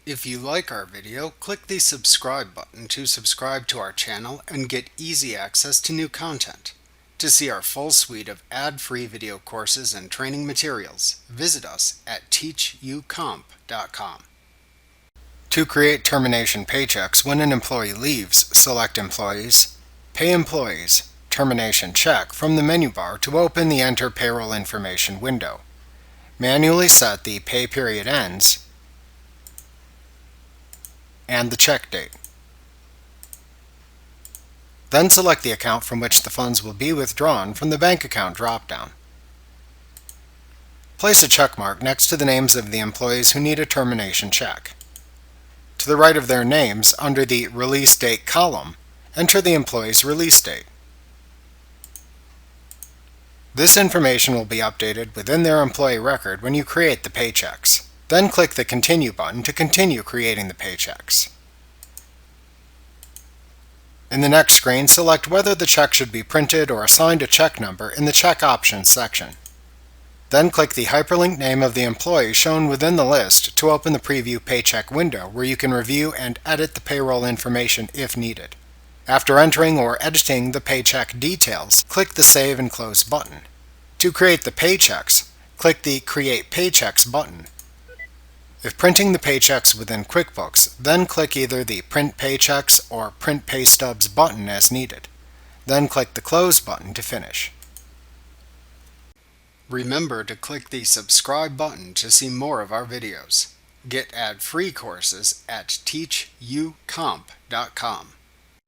If you like our video, click the subscribe button to subscribe to our channel and get easy access to new content. To see our full suite of ad-free video courses and training materials, visit us at teachucomp.com. To create termination paychecks when an employee leaves, select Employees, Pay Employees, Termination Check from the menu bar to open the Enter Payroll Information window. Manually set the pay period ends and the check date. Then select the account from which the funds will be withdrawn from the bank account drop-down. Place a check mark next to the names of the employees who need a termination check. To the right of their names, under the Release Date column, enter the employee's release date. This information will be updated within their employee record when you create the paychecks. Then click the Continue button to continue creating the paychecks. In the next screen, select whether the check should be printed or assigned a check number in the Check Options section. Then click the hyperlink name of the employee shown within the list to open the Preview Paycheck window where you can review and edit the payroll information if needed. After entering or editing the paycheck details, click the Save and Close button. To create the paychecks, click the Create Paychecks button. If printing the paychecks within QuickBooks, then click either the Print Paychecks or Print Pay Stubs button as needed. Then click the Close button to finish. Remember to click the subscribe button to see more of our videos. Get ad-free courses at teachucomp.com.